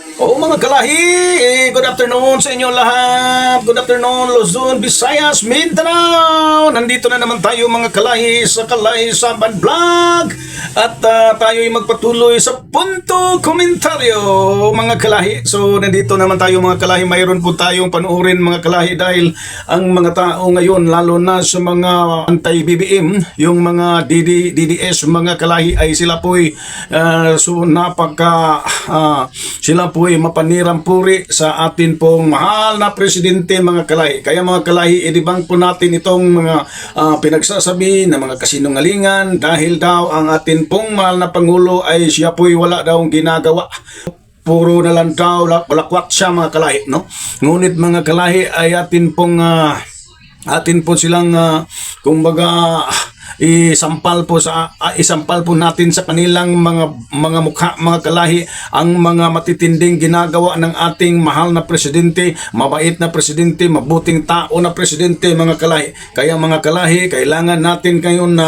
Oo mga kalahi, good afternoon sa inyo lahat. Good afternoon Luzon, Visayas, Mindanao. Nandito na naman tayo mga kalahi sa Kalay Saban Vlog. At tayo'y magpatuloy sa punto komentaryo mga kalahi. So nandito naman tayo mga kalahi. Mayroon po tayong panuorin mga kalahi dahil ang mga tao ngayon lalo na sa mga anti-BBM, yung mga DDS mga kalahi ay sila po'y sila po'y mapanirang puri sa atin pong mahal na presidente mga kalahi. Kaya mga kalahi, idibang po natin itong mga pinagsasabi na mga kasinungalingan dahil daw ang atin pong mahal na Pangulo ay siya po'y wala daw ginagawa. Puro na lang daw, walakwat siya mga kalahi, no? Ngunit mga kalahi ay atin po silang kumbaga isampal po natin sa kanilang mga mukha mga kalahi ang mga matitinding ginagawa ng ating mahal na presidente, mabait na presidente, mabuting tao na presidente mga kalahi. Kaya mga kalahi, kailangan natin ngayon na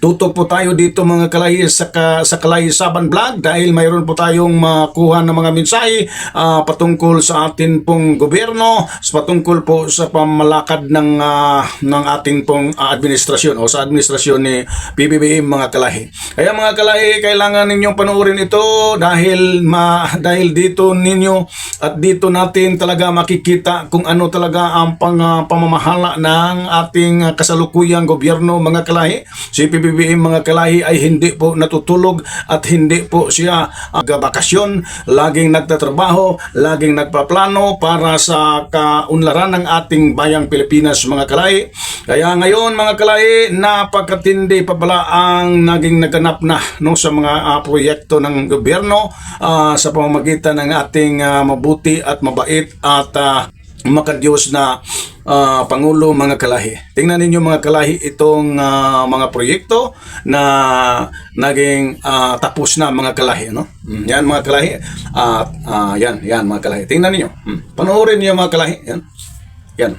tutok po tayo dito mga kalahi sa Kalay Saban Vlog dahil mayroon po tayong makuha ng mga mensahe patungkol sa atin pong gobyerno, patungkol po sa pamalakad ng ating pong administrasyon o sa administrasyon ni PBBM mga kalahi. Kaya mga kalahi, kailangan ninyong panoorin ito dahil dito ninyo at dito natin talaga makikita kung ano talaga ang pamamahala ng ating kasalukuyang gobyerno mga kalahi. Si PBBM mga kalahi ay hindi po natutulog at hindi po siya bakasyon, laging nagtatrabaho, laging nagpaplano para sa kaunlaran ng ating bayang Pilipinas mga kalahi. Kaya ngayon mga kalahi, napakatindi pa pala ang naging naganap na sa mga proyekto ng gobyerno sa pamamagitan ng ating mabuti at mabait at makadiyos na Pangulo mga kalahi. Tingnan ninyo mga kalahi itong mga proyekto na naging tapos na mga kalahi, no? Yan mga kalahi. Yan mga kalahi. Tingnan ninyo. Panoorin niyo mga kalahi. Yan.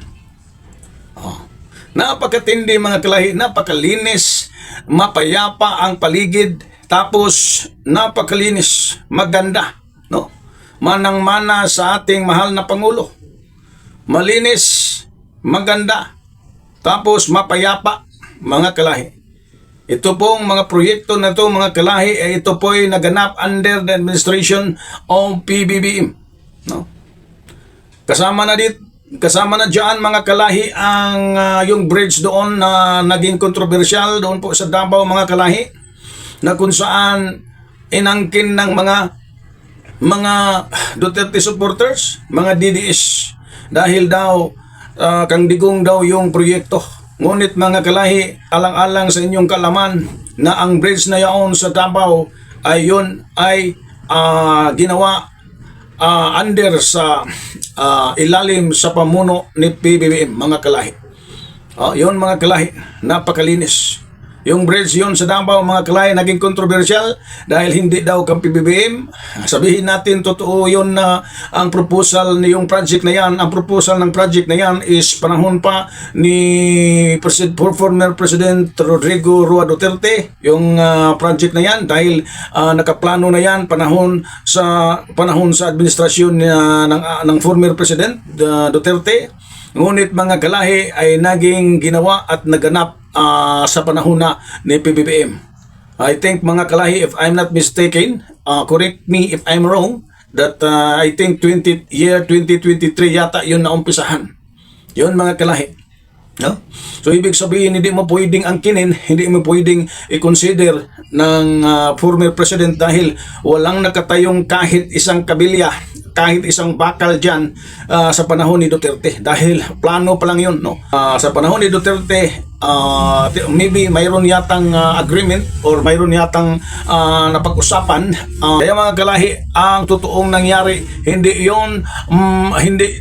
Napakatindi mga kalahi, napakalinis, mapayapa ang paligid, tapos napakalinis, maganda, no? Manang-mana sa ating mahal na Pangulo. Malinis, maganda, tapos mapayapa mga kalahi. Ito pong mga proyekto na ito mga kalahi, ito po'y naganap under the administration of PBBM, no? Kasama na dyan mga kalahi ang yung bridge doon na naging kontrobersyal doon po sa Davao mga kalahi, na kung saan inangkin ng mga Duterte supporters, mga DDS, dahil daw kang digong daw yung proyekto. Ngunit mga kalahi, alang-alang sa inyong kalaman na ang bridge na yaon sa Davao ay yun ay ginawa under sa ilalim sa pamuno ni PBBM mga kalahi. Yun mga kalahi, napakalinis. Yung bridge yun sa Davao mga kalahi naging controversial dahil hindi daw kang PBBM. Sabihin natin totoo yun na ang proposal ni yung project na yan, ang proposal ng project na yan is panahon pa ni former President Rodrigo Roa Duterte, yung project na yan, dahil nakaplano na yan panahon sa administrasyon ng former President Duterte. Ngunit mga kalahi ay naging ginawa at naganap sa panahon na ni PBBM. I think mga kalahi, if I'm not mistaken, correct me if I'm wrong, that I think 2023 yata yun na umpisahan. Yun mga kalahi. No? So ibig sabihin, hindi mo pwedeng angkinin, hindi mo pwedeng i-consider ng former president dahil walang nakatayong kahit isang kabilya, kahit isang bakal dyan sa panahon ni Duterte, dahil plano pa lang yun, no? Sa panahon ni Duterte, maybe mayroon yatang agreement or mayroon yatang napag-usapan. Kaya mga kalahi, ang totoong nangyari, hindi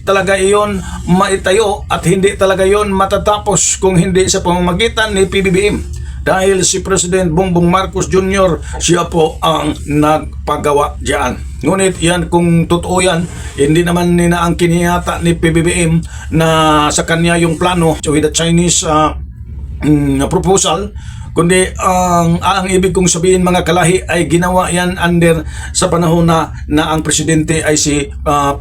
talaga iyon maitayo at hindi talaga iyon matatapos kung hindi sa pamamagitan ni PBBM. Dahil si President Bongbong Marcos Jr., siya po ang nagpagawa diyan. Ngunit yan, kung totoo yan, hindi naman ninaangkin yata ni PBBM na sa kanya yung plano with the Chinese proposal kundi ang ibig kong sabihin mga kalahi ay ginawa yan under sa panahon na ang presidente ay si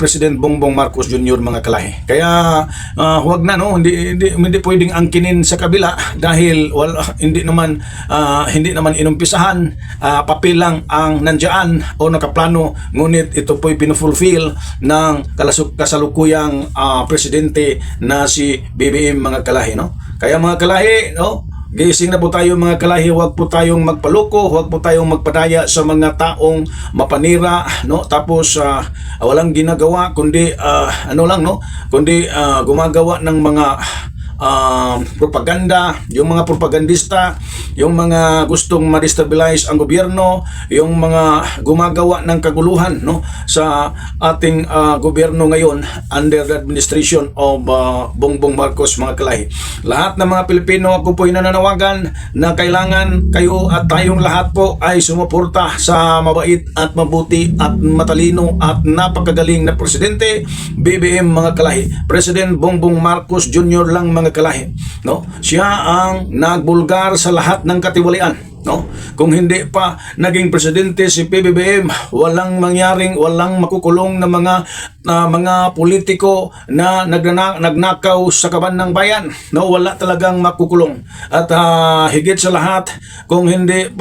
President Bongbong Marcos Jr. mga kalahi. Kaya huwag na, no, hindi pwedeng angkinin sa kabila dahil hindi naman inumpisahan, papel lang ang nandiyan o nakaplano, ngunit ito po'y pinufulfill ng kasalukuyang presidente na si BBM mga kalahi, no. Kaya mga kalahi, no, gising na po tayo mga kalahi, huwag po tayong magpaloko, huwag po tayong magpadaya sa mga taong mapanira, no, tapos walang ginagawa kundi kundi gumagawa ng mga propaganda, yung mga propagandista, yung mga gustong ma-destabilize ang gobyerno, yung mga gumagawa ng kaguluhan, no, sa ating gobyerno ngayon under the administration of Bongbong Marcos mga kalahi. Lahat ng mga Pilipino, ako po'y nananawagan na kailangan kayo at tayong lahat po ay sumuporta sa mabait at mabuti at matalino at napakagaling na presidente BBM mga kalahi. President Bongbong Marcos Jr. lang mga kalahi, no? Siya ang nagbulgar sa lahat ng katiwalian, no? Kung hindi pa naging presidente si PBBM, walang makukulong na mga politiko na nagnakaw sa kaban ng bayan, no? Wala talagang makukulong. At higit sa lahat, kung hindi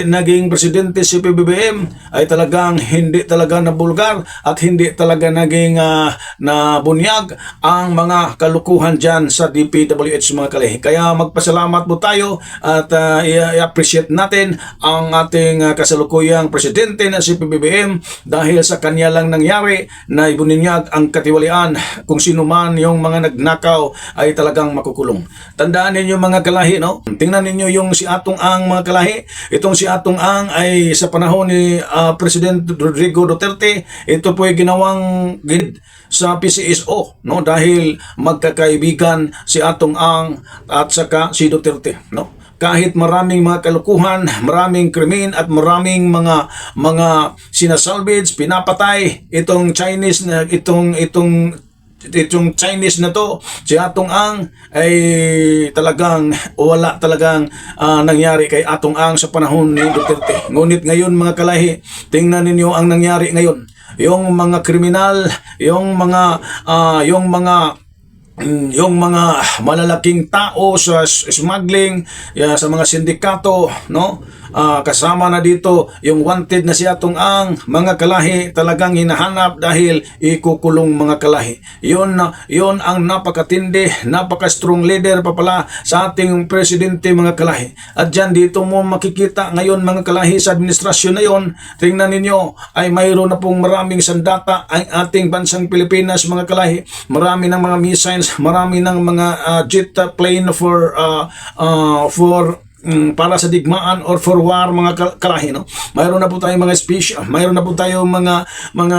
naging presidente si PBBM, ay talagang hindi talaga nabulgar at hindi talaga naging nabunyag ang mga kalukuhan dyan sa DPWH mga kalahi. Kaya magpasalamat po tayo at i-appreciate natin ang ating kasalukuyang presidente na si PBBM dahil sa kanya lang nangyari na ibuninyag ang katiwalian. Kung sino man yung mga nagnakaw ay talagang makukulong. Tandaan ninyo mga kalahi, no? Tingnan ninyo yung si Atong Ang mga kalahi. Itong si Atong Ang ay sa panahon ni President Rodrigo Duterte, ito po ay ginawang sa PCSO, no, dahil magkakaibigan si Atong Ang at saka si Duterte, no. Kahit maraming mga kalukuhan, maraming krimen at maraming mga sinasalvage, pinapatay itong Chinese na itong Chinese na to, si Atong Ang ay talagang wala talagang nangyari kay Atong Ang sa panahon ni Duterte. Ngunit ngayon mga kalahi, tingnan ninyo ang nangyari ngayon. Yung mga kriminal, yung mga malalaking tao sa smuggling, sa mga sindikato, no? Kasama na dito yung wanted na si Atong Ang, mga kalahi, talagang hinahanap dahil ikukulong mga kalahi. Yun ang napakatindi, napaka-strong leader pa pala sa ating presidente mga kalahi. At dyan dito mo makikita ngayon mga kalahi sa administrasyon na yon, tingnan ninyo ay mayroon na pong maraming sandata ang ating bansang Pilipinas mga kalahi. Marami ng mga missiles, marami ng mga jet plane para sa digmaan or for war mga kalahi, no? Mayroon na po tayong mga special, mayroon na po tayong mga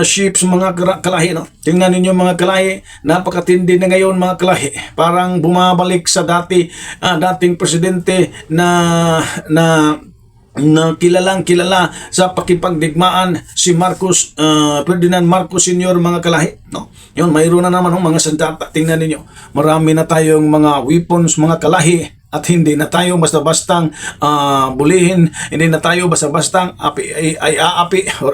ships mga kalahi, no? Tingnan ninyo mga kalahi, napakatindi na ngayon mga kalahi. Parang bumabalik sa dating presidente na kilala sa pakipagdigmaan si Marcos, Ferdinand Marcos Sr. mga kalahi, no? Yun, mayroon na naman mga sandata. Tingnan ninyo, marami na tayong mga weapons mga kalahi. At hindi na tayo basta-bastang bulihin, hindi na tayo basta-bastang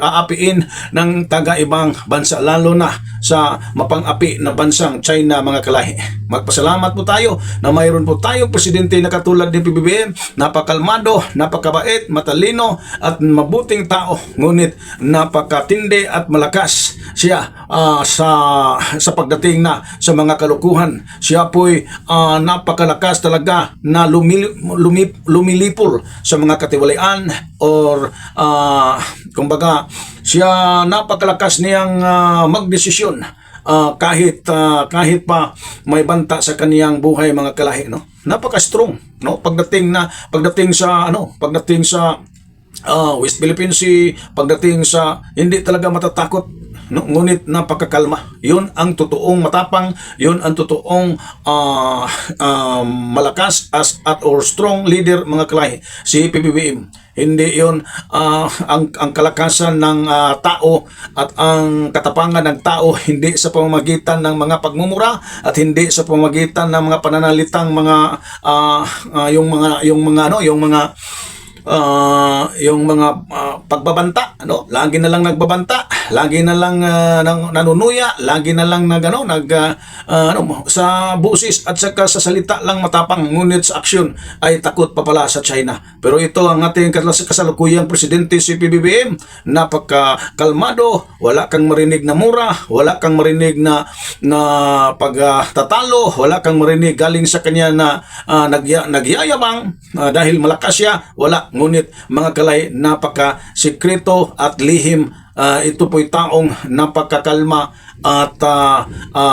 aapiin ng taga-ibang bansa, lalo na sa mapang-api na bansang China mga kalahi. Magpasalamat po tayo na mayroon po tayong presidente na katulad ni PBBM, napakalmado, napakabait, matalino at mabuting tao, ngunit napakatindi at malakas siya sa pagdating na sa mga kalukuhan. Siya po'y napakalakas talaga na lumilipol sa mga katiwalian or kumbaga siya napakalakas niyang magdesisyon kahit pa may banta sa kaniyang buhay mga kalahi, no? Napaka-strong, no? Pagdating sa West Philippine Sea, pagdating sa hindi talaga matatakot no? Ngunit napakakalma. Yun ang totoong matapang, yun ang totoong malakas or strong leader, mga kalahi, si PBBM. Hindi yun ang kalakasan ng tao at ang katapangan ng tao hindi sa pamamagitan ng mga pagmumura at hindi sa pamamagitan ng mga pananalitang mga pagbabanta, ano? Lagi na lang nagbabanta, lagi na lang nanunuya, lagi na lang sa busis at saka sa salita lang matapang, ngunit sa aksyon ay takot pa pala sa China. Pero ito ang ating kasalukuyang presidente, si PBBM. Napakakalmado, wala kang marinig na mura, wala kang marinig na pagtatalo, wala kang marinig galing sa kanya na nagyayabang dahil malakas siya, wala. Ngunit mga kalay, napaka-sikreto at lihim. Ito po'y taong napakakalma at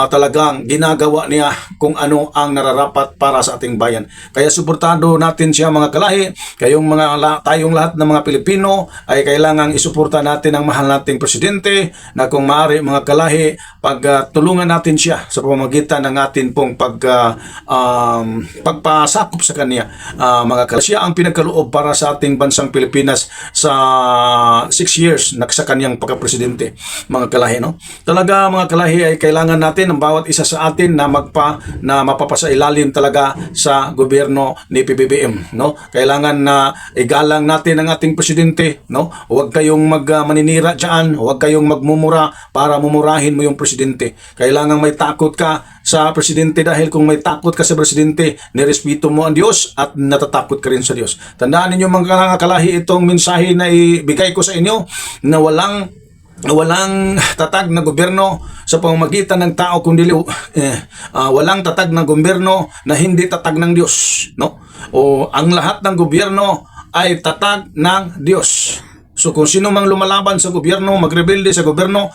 talagang ginagawa niya kung ano ang nararapat para sa ating bayan. Kaya suportado natin siya, mga kalahi. Tayong lahat ng mga Pilipino ay kailangang isuporta natin ang mahal nating presidente, na kung maaari, mga kalahi, pagtulungan natin siya sa pamamagitan ng atin pong pagpasakop sa kanya, mga kalahi. Siya ang pinagkaloob para sa ating bansang Pilipinas sa 6 years na sa kanyang pagka-presidente, mga kalahi, no? Talaga, mga kalahi, ay kailangan natin ang bawat isa sa atin na mapapasailalim talaga sa gobyerno ni PBBM, no? Kailangan na igalang natin ang ating presidente, no? Huwag kayong maninira diyan, huwag kayong magmumura para mumurahin mo yung presidente. Kailangan may takot ka sa presidente, dahil kung may takot ka sa presidente, nirespeto mo ang Diyos at natatakot ka rin sa Diyos. Tandaan ninyo, mga kalahi, itong mensahe na ibigay ko sa inyo, na walang tatag na gobyerno sa pamamagitan ng tao, kundi walang tatag na gobyerno na hindi tatag ng Diyos, no? O ang lahat ng gobyerno ay tatag ng Diyos. So kung sino mang lumalaban sa gobyerno, magrebelde sa gobyerno,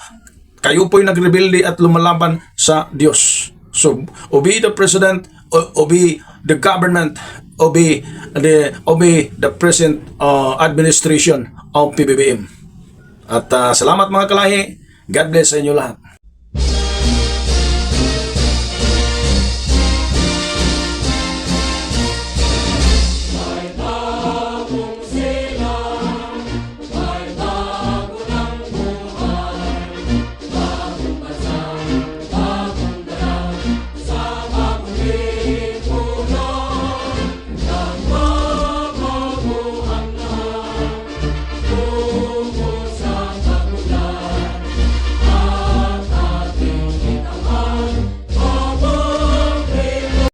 kayo po'y nagrebelde at lumalaban sa Diyos. So obey the president, obey the government, obey the present administration of PBBM. At salamat, mga kalahi. God bless sa inyo lahat.